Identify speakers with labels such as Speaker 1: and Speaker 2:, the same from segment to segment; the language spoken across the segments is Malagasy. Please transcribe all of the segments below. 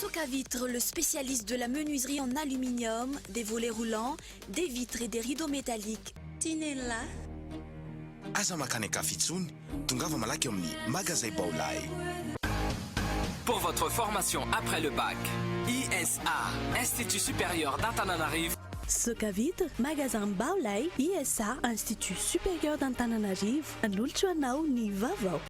Speaker 1: Socavitre, le spécialiste de la menuiserie en aluminium, des volets roulants, des vitres et des rideaux métalliques. Tinella.
Speaker 2: Aza makany Kafitsony, tongava malaky amin'ny magasin Baolay.
Speaker 3: Pour votre formation après le bac, ISA, Institut supérieur d'Antananarivo.
Speaker 1: Socavitre, magasin Baolay, ISA, Institut supérieur d'Antananarivo, an'olotro anao ny vaovao.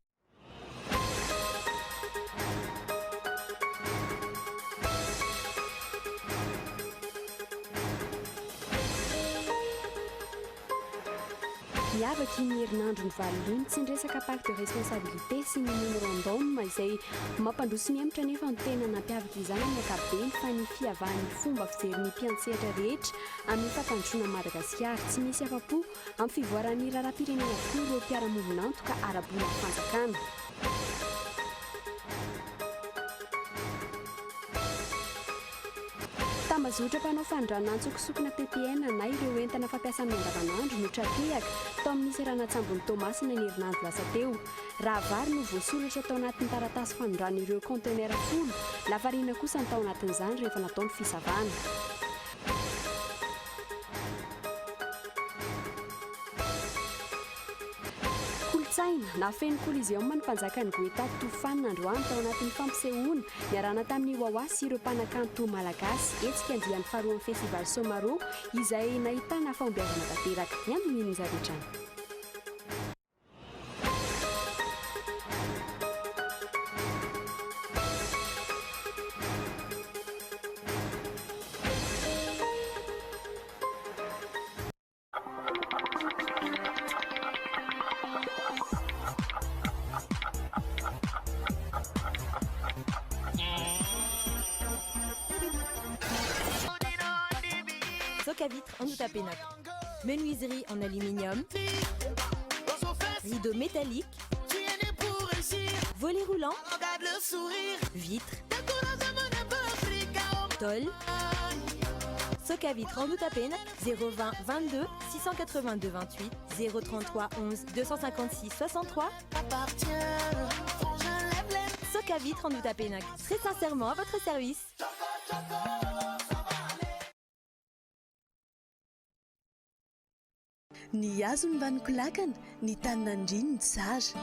Speaker 4: Miavaky ny herinandro ny valolony tsy nresaka pacte de responsabilité sy ny memorandum izay mampandroso ny hemitra nefa ny tena nampiavaka izany amin'ny ankapobeny fa ny fiavahan'ny fomba fijerin'ny mpiantsehatra rehetra amin'ny fampandrosoana Madagasikara tsy misy afa-po amin'ny fivoaran'ny raharaham-pirenena folo ireo mpiara-movinanto ka araboina fanjakana. Tambazotra mpanao fandranan-tsokosokona TPN na ireo entana fampiasa amin'ny andavanandro no tratehaka tao amin'ny seranatsambo ny Tomasina ny herinandro lasa teo. Raha vary no voasoratra tao anatin'ny taratasy fanondrana ireo contenera folo, lavarina kosa ny tao anatin'izany rehefa natao ny fisavana. Na feno coliseum ny mpanjakan'ny Goeta Tofanina Androany tao anatin'ny fampisehoana niarana tamin'ny Wawa sy ireo mpanakanto malagasy hetsika andian'ny faharoan'ny festival Somaro izay nahitana fahombiazana tanteraka ny andininy zaretrany.
Speaker 5: Socavitre en Outapenac, menuiserie en aluminium, rideaux métalliques, volets roulants, vitres, tôle. Socavitre en Outapenac, 020 22 682 28 033 11 256 63. Socavitre en Outapenac, très sincèrement à votre service.
Speaker 1: Ny hazo ny vaniko lakana, ny taninandriny ny tsara.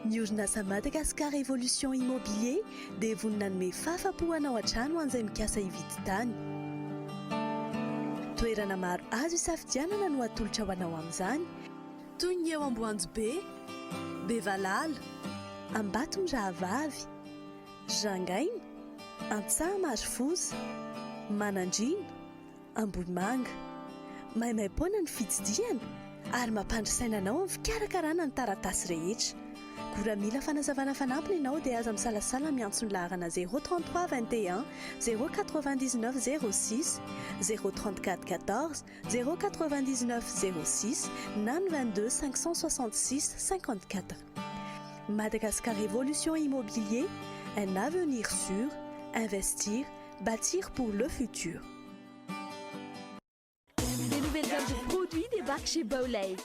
Speaker 1: Ny orinasa Madagascar Evolution Immobilier dia vonina nome fahafa-po anao an-trano an'izay mikasa hividy tany. Toerana maro azo isafidianana no atolotra ho anao amin'izany, toy ny eo Amboanjobe, Bevalala, Ambatondrahavavy, Jangaina, Antsahamarifosy, Manandrina, Ambohimanga. Maimaimpona ny fitsidiana ary mampandrisaina anao amin'ny fikarakarana ny taratasy rehetra. Gora mila fanazavana fanampiny ianao dia aza misalasala miantso ny laharana 033 21 099 06 034 14 099 06 na 22 566 54. Madagascar Évolution Immobilier, un avenir sûr, investir, bâtir pour le futur.
Speaker 6: De produits débarquent chez Baolay.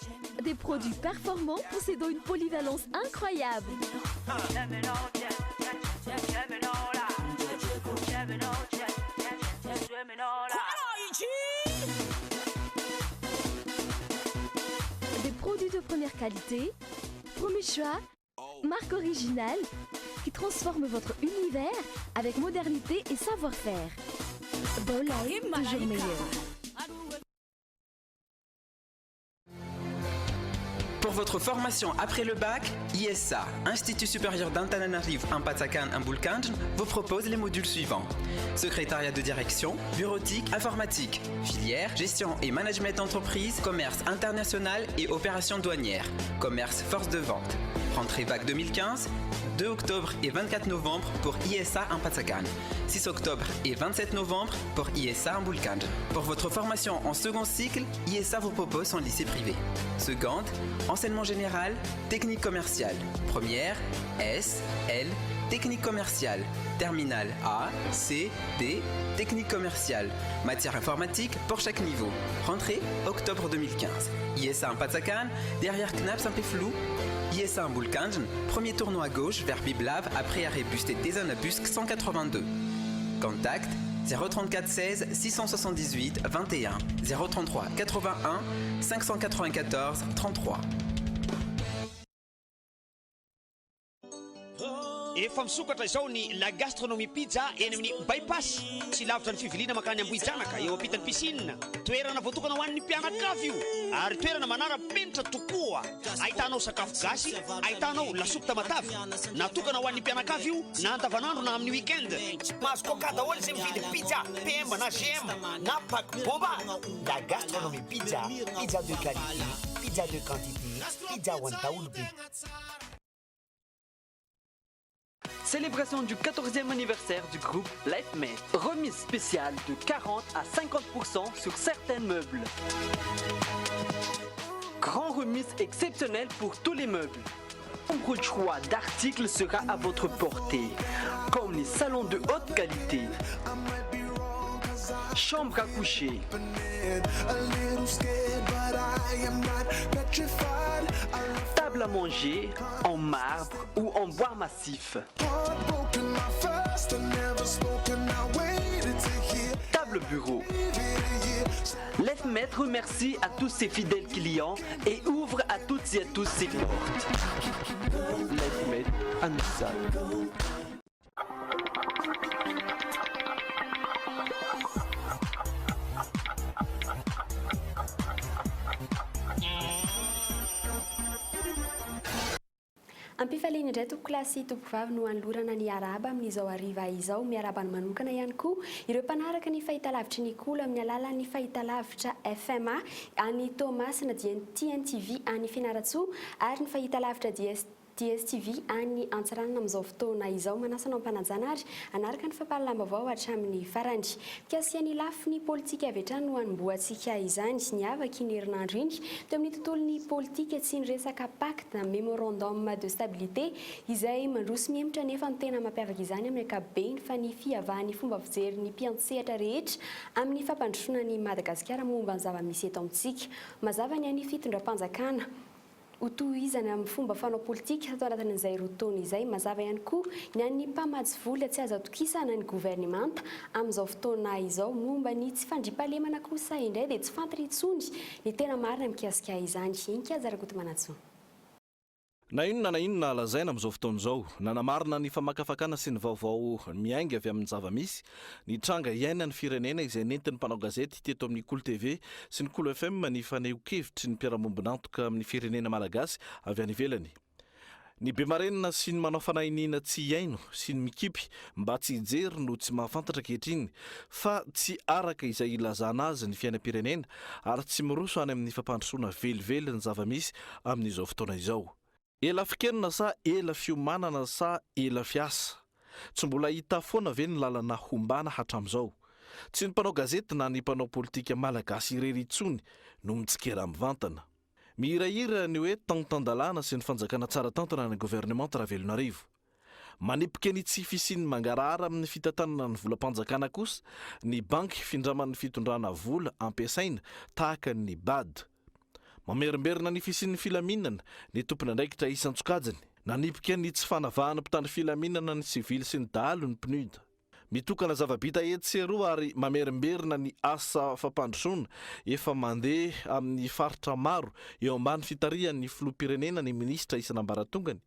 Speaker 6: Des produits performants possédant une polyvalence incroyable. Des produits de première qualité, premier choix, marque originale, qui transforme votre univers avec modernité et savoir-faire. Baolay, toujours meilleur.
Speaker 3: Pour votre formation après le bac, ISA, Institut supérieur d'Antananarivo Ampatsakan Ambulkanj, vous propose les modules suivants. Secrétariat de direction, bureautique, informatique, filière, gestion et management d'entreprise, commerce international et opérations douanières, commerce force de vente. Rentrée bac 2015, 2 octobre et 24 novembre pour ISA Ampatsakan, 6 octobre et 27 novembre pour ISA Ambulkanj. Pour votre formation en second cycle, ISA vous propose son lycée privé. Seconde, enseignement général, technique commerciale. Première, S, L, technique commerciale. Terminale A, C, D, technique commerciale. Matière informatique pour chaque niveau. Rentrée, octobre 2015. ISA Ampatsakan, derrière Knap Saint-Péflou. ISA Ambulkanj, premier tournoi à gauche vers Biblav après arrêt busté Desanabusque 182. Contact 034 16 678 21 033 81 594 33.
Speaker 7: Efa misokatra izao ny La Gastronomie Pizza eny amin'ny bypass tsy lavitra ny fiviliana makany Ambohijanaka eo ampitan'ny piscine. Toerana voatokana ho an'ny mpianakavy io ary toerana manara-penitra tokoa. Ahitanao sakafo gasy, ahitanao lasopy tamatavy natokana ho an'ny mpianakavy io na andavanandro na amin'ny week-end. Mahazo coca daholo izay mividy pizza PM na GM na pack boba. La Gastronomie Pizza, pizza de qualité, pizza de quantité, pizza ho an'ny daholo be.
Speaker 8: Célébration du 14e anniversaire du groupe LifeMed. Remise spéciale de 40 à 50% sur certains meubles. Grand remise exceptionnelle pour tous les meubles. Nombre choix d'articles sera à votre portée, comme les salons de haute qualité, chambre à coucher, table à manger en marbre ou en bois massif, table bureau. LifeMed remercie à tous ses fidèles clients et ouvre à toutes et à tous ses portes. LifeMed à Nissa.
Speaker 4: Ampifaliana indray tokolasy tompom-pivavy no anolorana ny araba amin'izao hariva izao miaraba ny manokana ihany koa ireo mpanaraka ny fahitalavitra ny kolo amin'ny alalan'ny fahitalavitra FMA any Tomasina dia TNTV any Fianaratsoa ary ny fahitalavitra DSTV any Antsiranana amin'izao fotoana izao manasanao mpanajana ary anaraka ny fampahalalambavao hatramin'ny farany. Mikasiany lafy ny politika avy hatrany no hanomboantsika izany ny avaky ny herinandro iny teo amin'ny tontolon'ny politika sy ny resaka pacte memorandum de stabilité izay mandroso mihemitra nefa ny tena mampiavaka izany amin'ny ankapobeny fa ny fiavahan'ny fomba fijery ny mpiantsehatra rehetra amin'ny fampandrosoana ny Madagasikara momba ny zava-misy eto amintsika. Mazava ny any fitondram-panjakana hotohizana amin'ny fomba fanao politika atao anatin'izay roa taona izay mazava ihany koa ny an'ny mpamatsy vola tsy azo atokisana ny gouvernemanta amin'izao fotoana izao momba ny tsy fandriampahalemana kosa indray dia tsy fantiritsony ny tena marina mikasika izany inkazarakoto manatsoa.
Speaker 9: Na inona lazaina amin'izao fotoana izao nanamarina ny famakafakana sy ny vaovao miainga avy amin'ny zava-misy ny tranga iaina ny firenena izay nentin'ny mpanao gazety teto amin'ny Kolo TV sy ny Kolo FM ny faneho-kevitry ny mpiara-mombonantoka amin'ny firenena malagasy avy any ivelany. Ny bemarenina sy ny manao fanahiniana tsy iaino sy ny mikipy mba tsy hijery no tsy mahafantatra ankehitriny fa tsy araka izay ilazana azy ny fiainam-pirenena ary tsy miroso any amin'ny fampandrosoana velively ny zava-misy amin'izao fotoana izao. Ela fikenina sa ela fiomanana sa ela fiasa. Tsy mbola hita foana ve ny lalana hombana hatramin'izao. Tsy ny mpanao gazety na ny mpanao politika malagasy irery intsony no mitsikera mivantana. Mihirahira ny hoe tantandalana sy ny fanjakana tsara tantana ny gouvernement Ravelonarivo. Manipika ny tsy fisiany mangarahara amin'ny fitantanana ny volam-panjakana kosa ny banky findraman'ny fitondrana vola ampiasaina tahaka ny BAD. Mamerimberina ny fisian'ny filaminana ny tompona andraikitra isan-tsokajiny. Nanipika ny tsy fanavahana mpitandro filaminana ny sivily sy ny dahalo ny PNUD. Mitokana zava-bita etseroa ary mamerimberina ny asa fampandrosoana efa mandeha amin'ny faritra maro eo ambany fitarihan'ny filoham-pirenena ny minisitra isan'ambaratongany.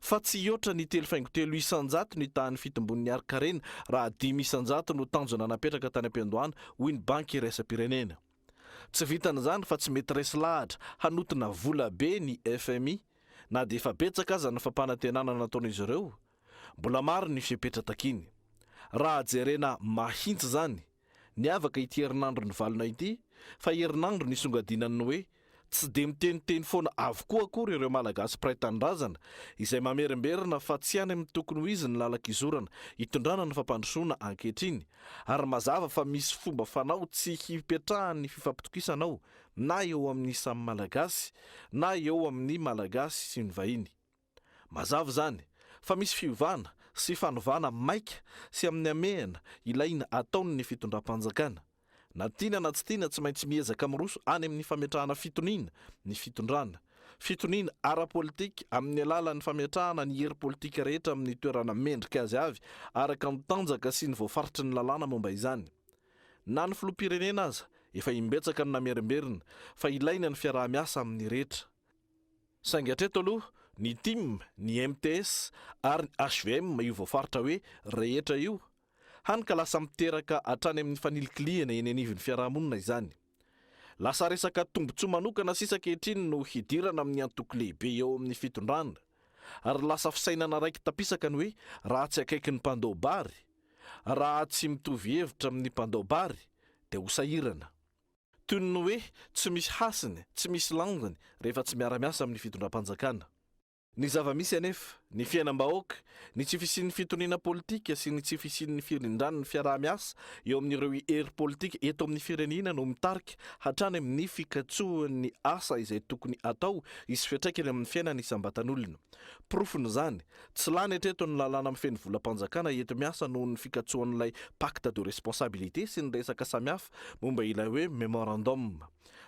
Speaker 9: Fa tsy hihoatra ny 3.300 ny tahan'ny fitombon'ny Arkarena raha 500 no tanjona napetraka tany am-piandohana hoy ny banky iraisam-pirenena. Tsy vitan'izany fa tsy mety resy lahatra hanotina vola be ny FMI na dia efa betsaka aza ny fampanantenana nataon'izy ireo. Mbola maro ny fipetra takiny. Raha jerena mahintsy zany, ny avaka ity herinandro ny valona ity, fa herinandro ny songadinany hoe tsy dia miteniteny foana avokoa akory ireo malagasy pray tanindrazana izay mamerimberina fa tsy any amin'ny tokony ho izy ny lalakizorana hitondrana ny fampandrosoana ankehitriny ary mazava fa misy fomba fanao tsy hipetrahan'ny fifampitokisanao na eo amin'ny samy malagasy na eo amin'ny malagasy sy ny vahiny. Mazava zany fa misy fiovana sy fanovana maika sy amin'ny amehana ilaina ataony ny fitondram-panjakana. Na tiana na tsy tiana tsy maintsy miezaka miroso any amin'ny fametrahana fitoniana ny fitondrana. fitoniana ara-politika amin'ny alalan'ny fametrahana ny hery politika rehetra amin'ny toerana mendrika azy avy araka ny tanjaka sy ny voafaritry ny lalàna momba izany. Na ny filoham-pirenena aza efa imbetsaka ny namerimberina fa ilaina ny fiaraha-miasa amin'ny rehetra. Saingy hatreto aloha ny TIM, ny MTS ary ny HVM io voafaritra hoe rehetra io hany ka lasa miteraka hatrany amin'ny fanilikiliana eny anivon'ny fiarahamonina izany. Lasa resaka tombontsoa manokana sisa ankehitriny no hidirana amin'ny antoko lehibe eo amin'ny fitondrana ary lasa fisainana raiky tapisaka ny hoe raha tsy akaiky ny mpandao bary, raha tsy mitovy hevitra amin'ny mpandao bary dia ho sahirana. Toy ny hoe tsy misy hasiny, tsy misy langany rehefa tsy miara-miasa amin'ny fitondram-panjakana. Ny zava-misy anefa, ny fiainam-bahoaka, ny tsy fisian'ny fitoniana politika sy ny tsy fisian'ny firindran'ny fiaraha-miasa eo amin'ireo hery politika eto amin'ny firenena no mitarika hatrany amin'ny fikatsohan'ny asa izay tokony atao isy fiantraikany amin'ny fiainana isam-batan'olona. Profon'izany, tsy lany hatreto ny lalàna mifeny volam-panjakana eto miasa noho ny fikatsohan'ilay pacte de responsabilité sy ny resaka samihafa momba ilay hoe memorandum.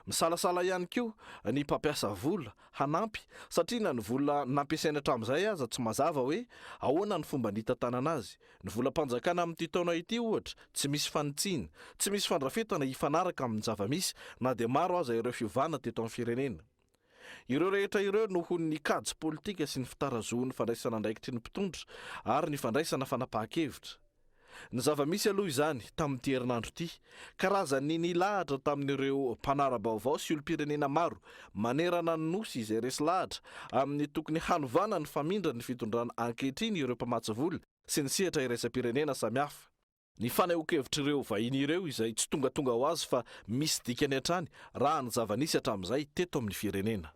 Speaker 9: Misalasala ihany koa ny mpampiasa vola hanampy satria na ny vola nampiasaina hatramin'izay aza tsy mazava hoe ahoana ny fomba nitantanana azy. Ny volam-panjakana amin'ity taona ity ohatra tsy misy fanitsiana, tsy misy fandrafetana hifanaraka amin'ny zava-misy na dia maro aza ireo fiovana teto amin'ny firenena. Ireo rehetra ireo noho ny kajy politika sy ny fitarazoan'ny fandraisana andraikitry ny mpitondra ary ny fandraisana fanapahan-kevitra. Ny zava-misy aloha izany tamin'ity herinandro ity, karazany nilahatra tamin'ireo mpanara-baovao sy olom-pirenena maro manerana ny nosy izay resy lahatra amin'ny tokony hanovana ny famindra ny fitondrana ankehitriny ireo mpamatsy vola sy ny sehatra iraisam-pirenena samihafa. Ny fanehoan-kevitra ireo vahiny ireo izay tsy tonga ho azy fa misy dikany hatrany raha ny zava-nisy hatramin'izay teto amin'ny firenena.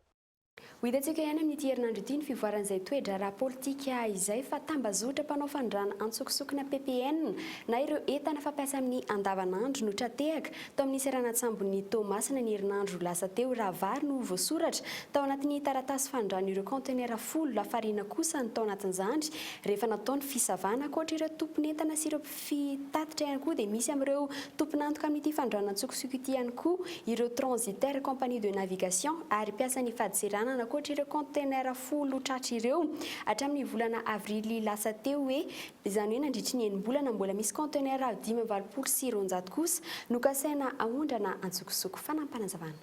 Speaker 4: Ho hitantsika ihany amin'ity herinandro ity ny fivoaran'izay toedra ara-politika izay fa tambazotra mpanao fandrana antsokosokina PPN na ireo entana fampiasa amin'ny andavanandro no tratehaka tao amin'ny seranantsambon'ny Tomasina ny herinandro lasa teo raha vary no voasoratra tao anatin'ny taratasy fandrana ireo contenera folo lafarina kosa ny tao anatin'izany rehefa nataony fisavana ankoatra ireo tomponentana sy ireo fitatitra ihany koa dia misy amin'ireo tomponantoka amin'ity fandrana antsokosoko ity ihany koa ireo transitaire compagnie de navigation ary mpiasan'ny fadisirana na koatra ireo contenera folo tratra ireo hatramin'ny volana avrily lasa teo hoe izany hoe nandritry ny enim-bolana mbola misy contenera 5,700 kosa no kasaina ahondrana antsokosoko fanampanazavana.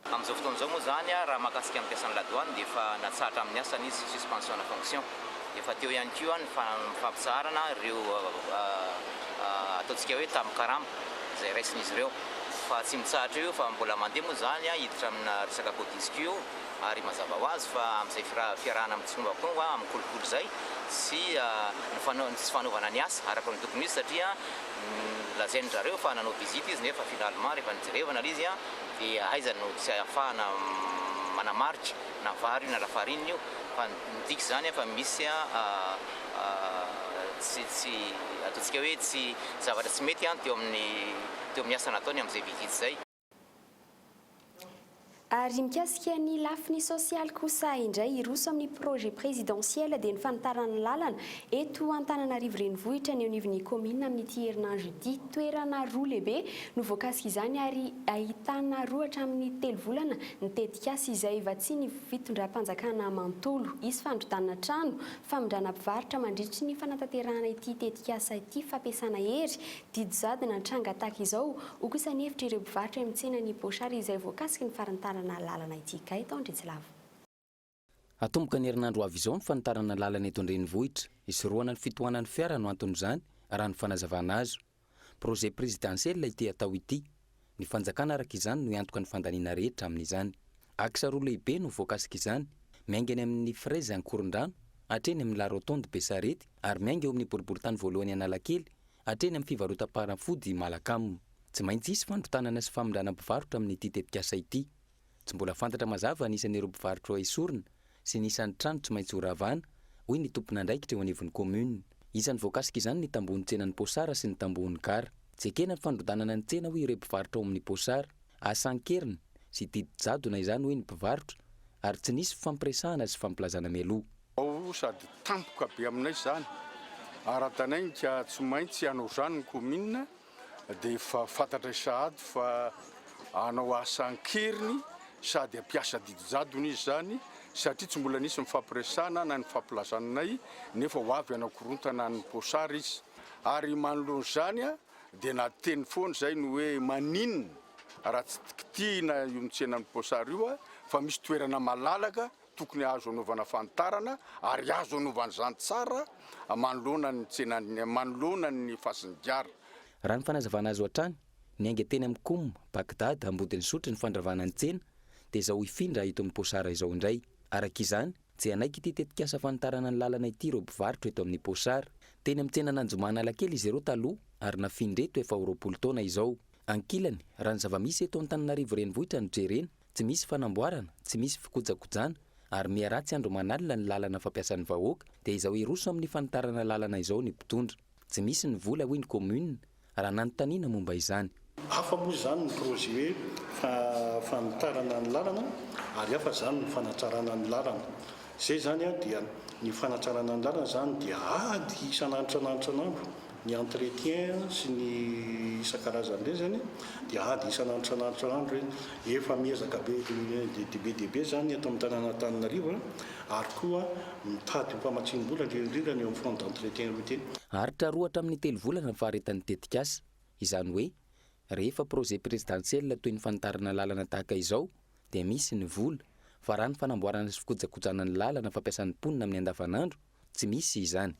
Speaker 10: Amin'izao fotoan'izao moa zany raha mahakasika amin'ny mpiasan'ny ladoany dia efa natsahatra amin'ny asany izy suspension na fonction. Efa teo ihany koa ny fampisarana ireo ataontsika hoe tamin-karama izay raisin'izy ireo fa tsy mitsahatra eo fa mbola mandeha moa zany hiditra amina resaka codisque io ary mazava ho azy fa amin'izay fiarahana amin'ny tsombakongo amin'ny kolokolo izay sy sy fanaovana ny asa araka ny tokony izy satria lazainy zareo fa nanao vizity izy nefa finalement rehefa nijerevana izy dia aizany no tsy ahafahana manamaritra na vary na lafarinina io fa midika zany fa misy tsy ataontsika hoe tsy zavatra tsy mety teo amin'ny asa nataony amin'izay vizity izay.
Speaker 4: Ary mikasika ny lafiny sosialy kosa indray iroso amin'ny projet présidentiel dia ny fanitarana lalana eto Antananarivo renivohitra ny anivon'ny commune amin'ity herinandro ity toerana roa lehibe no voakasika izany ary ahitana roa hatramin'ny 3 volana ny tetikasa izay vatsy ny fitondram-panjakana mantolo isy fandrodanana trano famindrana mpivarotra mandritry ny fanatanterahana ity tetikasa ity fampiasana hery didizady na tranga tahaka izao ho kosa ny hevitra ireo mpivarotra amin'ny tsenany Bochary izay voakasika ny farantarana lalana ity kay tao ndretsilavo.
Speaker 11: Atomboka ny herinandro avy izao ny fanitarana lalana eto an-drenivohitra isorohana ny fitohanan'ny fiara no anton'izany raha ny fanazavana azo. Projet présidentiel ity atao ity ny fanjakana araka izany no iantoka ny fandaniana rehetra amin'izany. Aksa roa lehibe no voakasika izany miaingany amin'ny fraise ankoron-drano hatreny amin'ny la rotonde Besarety ary miainga eo amin'ny boriboritany voalohany Analakely hatreny amin'ny fivarotam-panafody Malakamo. Tsy maintsy isy fandrotanana sy famindrana mpivarotra amin'ity tetikasa ity. Tsy mbola fantatra mazava anisan'ireo mpivarotra esorina sy nisan'ny trano tsy maintsy horavana hoy ny tompon'andraikitra eo anivon'ny commune. Isan'ny voakasika izany ny tambohon'ny tsenan'ny Posara sy ny tambohon'ny Kara. Tsekena ny fandrodanana ny tsena hoy ireo mpivarotra ao amin'ny Posara, asan-keriny sy didijadona izany hoy ny mpivarotra ary tsy nisy fampiresahana sy fampilazana mialoha.
Speaker 12: Sady tampoka be aminay zany ara-tanay ka tsy maintsy hanao zany ny commune dia efa fantatra sahady fa hanao asan-keriny sady ampiasa didijadona izy zany satria tsy mbola nisy mifampiresana na ny fampilazananay nefa ho avy anakorontana ny posary izy ary manoloan'izany a dia nateny foana zay no hoe maninona raha tsy tiana iontsena ny posary io a fa misy toerana malalaka tokony azo anaovana fantarana ary azo anaovana zany tsara manoloana ny tsena manoloana ny fasindiara.
Speaker 11: Raha ny fanazavana azy hatrany ny ainga teny amin'ny Koum, Bagdad, Ambodiny Sotry ny fandravana ny tsena dia izao ifindra ito amin'ny posara izao indray. Arak'izany tsy anaiky ity tetikasa fantarana ny lalana ity ireo mpivarotra eto amin'ny posara. Teny amin'ny tsena Nanjomana Alakely izy ireo taloha ary nafindreto efa 20 taona izao. Ankilany raha ny zavamisy eto Antananarivo renivohitra no jerena, tsy misy fanamboarana, tsy misy fikojakojana ary miaratsy andro manalina ny lalana fampiasan'ny vahoaka dia izao iroso amin'ny fantarana lalana izao ny mpitondra. Tsy misy ny vola hoy ny commune raha nanontaniana momba izany.
Speaker 13: Hafa moa zany ny projet hoe fanitarana ny lalana ary hafa zany ny fanatsarana ny lalana. Zay zany a dia ny fanatsarana ny lalana zany dia ady isan'andro ny entretien sy ny isan-karazan'ireny zany dia ady isan'andro efa miezaka be zany eto amin'ny tanàna Antananarivo ary koa mitady mpamatsiam-bola indrindra ny amin'ny fond d'entretien roa teny.
Speaker 11: Haritra roatra amin'ny 3 volana faharetan'ny tetikasa. Izany hoe rehefa projet présidentiel toy ny fantarana lalana tahaka izao dia misy ny vola, fa raha ny fanamboarana sy fikojakojana ny lalana fampiasan'ny mponina amin'ny andavanandro tsy misy izany.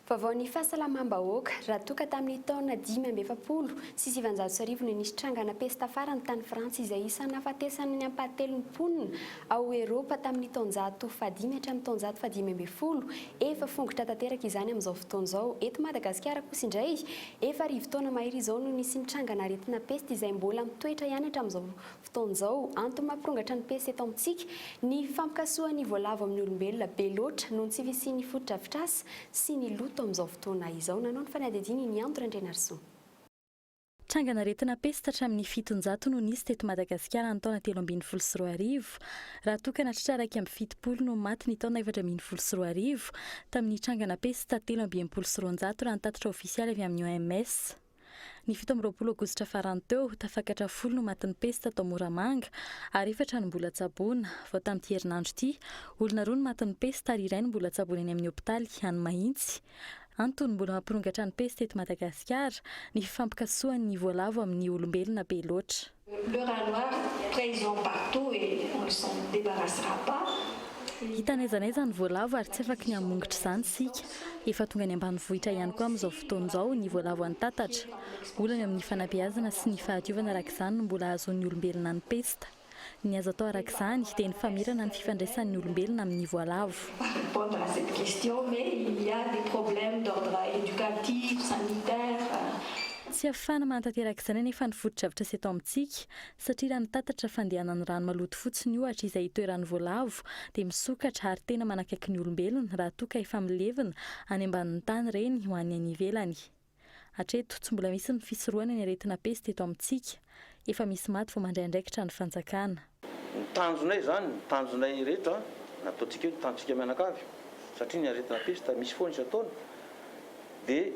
Speaker 4: Vaovao ny fahasalamam-bahoaka raha toka tamin'ny taona 2017 sy 2019 no nisy trangana pesta farany tany Frantsa izay isan'ny nahafatesany ny ampahatelon'ny mponina ao Eropa tamin'ny taonjato fahadimy hatramin'ny taonjato fahadimy ambin'ny folo. Efa fongotra tanteraka izany amin'izao fotoana izao. Eto Madagasikara kosa indray efa 10 taona mahery izao no nisy nitrangana aretina pesta izay mbola mitoetra ihany hatramin'izao fotoana izao. Antony mampirongatra ny pesta eto amintsika ny fampikasohan'ny voalavo amin'ny olombelona be loatra noho ny tsy fisian'ny fotodrafitrasa sy ny loto amin'izao fotoana izao. Nanao ny fanadihadiana ny Andro Andrenarison.
Speaker 14: Trangana aretina pesta hatramin'ny 700 no nisy teto Madagasikara ny taona 2014. Raha toka nahatratra 7 no maty ny taona 2014 tamin'ny trangana pesta 2014 raha ny tatitra ofisialy avy amin'ny OMS. Ny 17 Aogositra farany teo tafakatra 10 no matin'ny pesta tao Moramanga ary 4 no mbola tsaboana. Vao tamin'ity herinandro ity olona 2 no matin'ny pesta ary iray no mbola tsaboana eny amin'ny hopitaly any Mahitsy. Antony mbola mampirongatra ny pesta eto Madagasikara ny fampikasohan'ny voalavo amin'ny olombelona be loatra.
Speaker 15: Le rat noir présent partout et on ne s'en débarrassera pas.
Speaker 14: Hitanaiza ny voalavo ary tsy afaka ny hamongotra izany sika. Efa tonga ny ambanivohitra ihany koa amin'izao fotoana izao ny voalavo antatatra. Olana amin'ny fanabeazana sy ny fahadiovana arak'izany no mbola azon'ny olombelona ny pesta. Ny azo atao arak'izany dia ny famirana ny fifandraisan'ny olombelona amin'ny voalavo.
Speaker 15: Répondre à cette question, mais il y a des problèmes d'ordre éducatif, sanitaire.
Speaker 14: Tsy afana mantanterak'izany nefa ny foto-javatra sy eto amintsika satria raha nitatatra fandehanan'ny rano maloto fotsiny ohatra izay itoeran'ny voalavo dia misokatra ary tena manakaiky ny olombelona raha toka efa milevina any ambanin'ny tany ireny ho any any ivelany. Hatreto tsy mbola misy ny fisorohana ny aretina pesta eto amintsika. Efa misy maty vao mandray andraikitra ny fanjakana.
Speaker 16: Ny tanjonay zany, ny tanjonay rehetra nataontsika hoe tanjontsika mianakavy satria ny aretina pesta misy foana isataona dia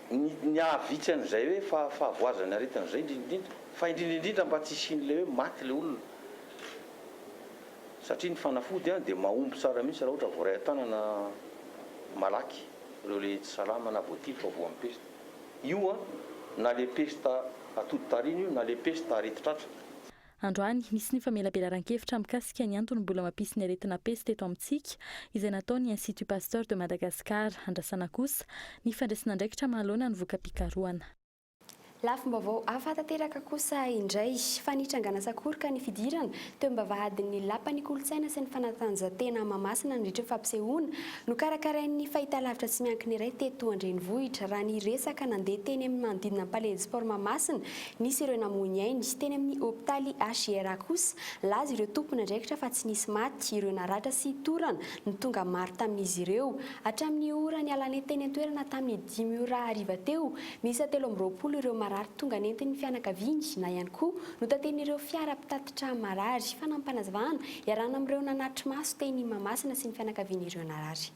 Speaker 16: ny avitsy an'izay hoe fahavoazany aretina izay indrindrindrindra fa indrindrindrindra mba tsy isian'ilay hoe maty ilay olona satria ny fanafody dia mahomby tsara mihitsy raha ohatra voaray tanana malaky ireo le tsy salama na voatily fa voa amin'ny pesta io na le pesta atody tarina io na le pesta areti-tratra.
Speaker 14: Androany misy ny famelabelaran-kevitra mikasika ny antony mbola mampisy ny aretina pesta eto amintsika izay nataony Institut Pasteur de Madagascar. Andrasana kosa ny fandraisana andraikitra manoloana ny voka-pikarohana.
Speaker 4: Lafim-baovao ahafantateraka kosa indray fa nitrangana sakorika ny fidirana teo ambavahadin'ny lapan'ny kolontsaina sy ny fanatanjahantena Mahamasina nandritra fampisehoana no karakarain'ny fahitalavitra tsy miankina iray teto Andrenivohitra. Raha ny resaka nandeha teny amin'ny manodidina ny Palais du Sport Mahamasina nisy ireo namony ainy teny amin'ny hopitaly HR kosa laza ireo tompony andraikitra fa tsy nisy maty, ireo naratra sy torana ny tonga maro tamin'izy ireo. Hatramin'ny ora ny alany teny an-toerana tamin'ny 5 ora hariva teo misy 320 ireo marary tonga nentin'ny fianakaviany na ihany koa no taten'ireo fiara mpitatitra marary. Fanampanazavana iarana amin'ireo nanatry maso teny Mahamasina sy ny fianakavian'ireo narary.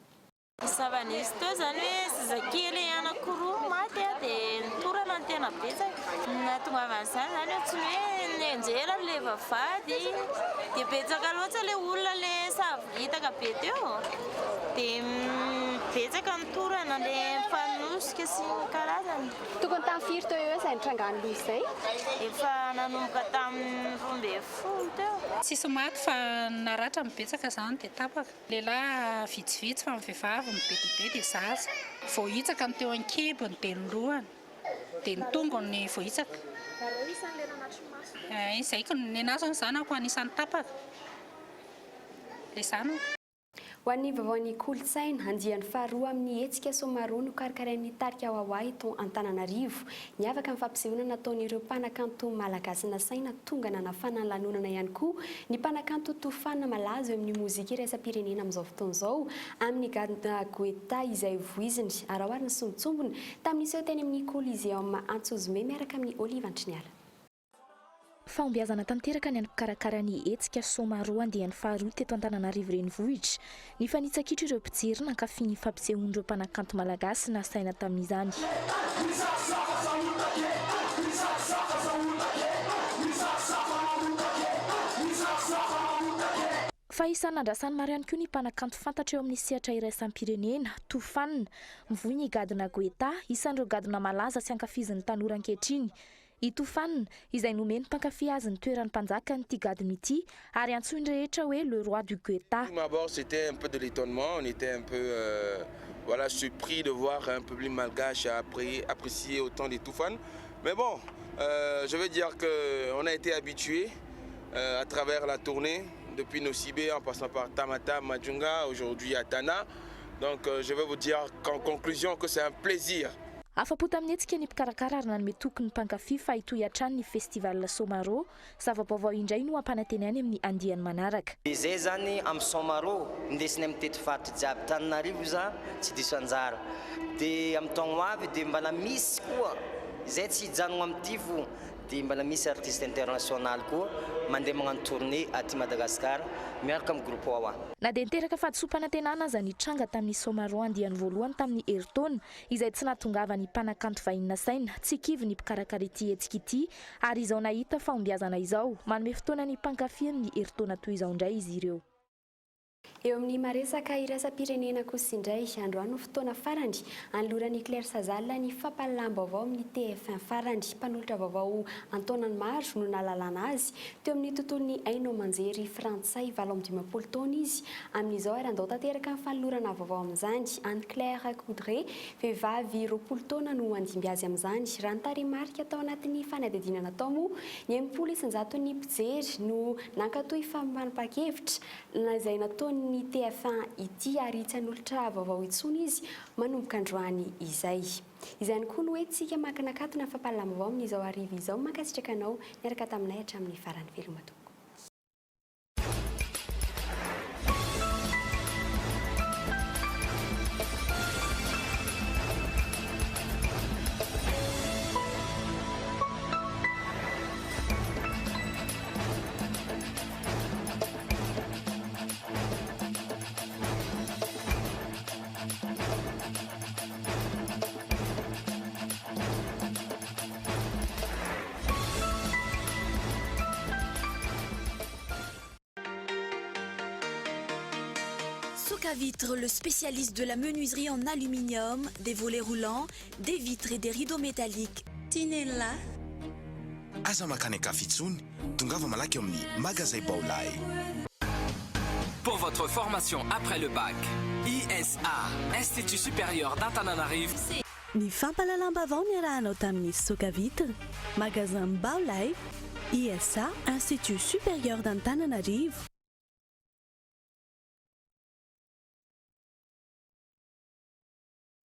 Speaker 17: Zava-nisy teo zany hoe zazakely anankiroa maty dia nitorana ny tena betsaka. Nahatonga an'izany zany tsy hoe tamin'ny anjela le vavady dia betsaka loatra le olona le sahavitaka be teo dia betsaka nitorana le fanosika sy karazany.
Speaker 4: Tokony tamin'ny firy teo eo izay nitrangany loha izay?
Speaker 17: Efa nanomboka tamin'ny 12 teo.
Speaker 18: Tsisy maty fa naratra mibetsaka izany dia tapaka. Lehilahy vitsivitsy fa amin'ny vehivavy mibedibe dia zaza. Vao hitsaka ny teo an-kibony dia ny lohany dia ny tongony vao hitsaka. Izay ny anazy ny zanako anisan'ny tapaka. Dia izany.
Speaker 4: Ho an'ny vaovaon'ny kolontsaina, andian'ny faharoa amin'ny hetsika somaroa no karakarain'ny tarika Wawa eto Antananarivo. Niavaka amin'ny fampisehoana nataon'ireo mpanakanto malagasy nasaina tonga nanafana ny lanonana ihany koa ny mpanakanto Tofana malaza eo amin'ny mozika iraisam-pirenena amin'izao fotoana izao amin'ny gadona goeta izay voiziny arahoarina sombitsombony tamin'iseho teny amin'ny Coliseum Antsozume miaraka amin'ny Olive Antriniala.
Speaker 19: Fahombiazana tanteraka ny mpikarakara ny hetsika somaroa andian'ny faharoa teto Antananarivo renivohitra. Ny fanitsakitra ireo mpijery nankafy ny fampisehoan'ireo mpanakanto malagasy nasaina tamin'izany. Fa isan'andrasany maro ihany koa ny mpanakanto fantatra eo amin'ny sehatra iraisam-pirenena Tofana, mivoy ny gadona goeta, isan'ireo gadona malaza sy ankafizin'ny tanora ankehitriny. I Tofana izay nomeny mpankafy azy ny toeran'ny mpanjaka n'ity gadona ity ary antsoiny rehetra hoe le roi du goeta.
Speaker 20: D'abord c'était un peu de l'étonnement, on était un peu voilà surpris de voir un public malgache apprécier autant des Tofana. Mais bon, je veux dire que on a été habitué à travers la tournée depuis Nosibé en passant par Tamata, Majunga, aujourd'hui à Tana. Donc je veux vous dire qu'en conclusion que c'est un plaisir.
Speaker 19: Afa-po tamin'ny hetsika ny mpikarakara ary nanome tokony mpankafy fa hitohy hatrany ny festival Somaro. Zava-baovao indray no ampanantenany amin'ny andiany manaraka.
Speaker 21: Izay zany amin'ny Somaro ndesiny amin'ny tetifaritra jiaby Tananarivo za tsy diso anjara. Dia amin'ny taogno avy dia mbala misy koa izay tsy hijanona amin'ity fo dia mbala misy artiste international koa mandeha magnano tournée aty Madagasikara miaraka amin'ny groupe Wawa.
Speaker 19: Na dia niteraka fahadisom-panantenana aza nitranga tamin'ny Somaro andiany voalohany tamin'ny herintaona izay tsy nahatongava ny mpanakanto vahiny nasaina tsy kivy ny mpikarakara ity hetsika ity ary izao nahita fahombiazana izao manome fotoana ny mpankafy amin'ny herintaona toy izao indray izy ireo.
Speaker 4: Eo amin'ny maresaka iraisam-pirenena kosa indray androany fotoana farany anoloran'ny Claire Sazala ny fampalalam-baovao amin'ny TF1 farany mpanolotra vaovao Antonany Maro no nalalana azy teo amin'ny tontolon'ny Aino Manjery Frantsay 20 taona izy amin'izao ary andao tanteraka ny fanolorana vaovao amin'izany Anne Claire Coudray vehivavy 20 taona no andimby azy amin'izany raha ny tarimarika tao anatin'ny fanadihadiana natao moa ny 900 ny mpijery no nankatoy fampanapa-kevitra izay nataony ny TF1 ity ary tsy hanolotra vaovao intsony izy manomboka androany izay. Izany koa no hoe tsika makinakatona fampalalam-baovao amin'izao arivo izao mankasitraka anao niaraka taminay hatramin'ny farany veloma.
Speaker 1: Vitre, le spécialiste de la menuiserie en aluminium, des volets roulants, des vitres et des rideaux métalliques. Tinella.
Speaker 2: Aza makany kafitsony, tongava malaky amin'ny magasin Baolay.
Speaker 22: Pour votre formation après le bac, ISA, Institut supérieur d'Antananarivo.
Speaker 1: Ny fampalalam-bavao niarahanao tamin'ny Soka Vitre, magasin Baolay, ISA, Institut supérieur d'Antananarivo.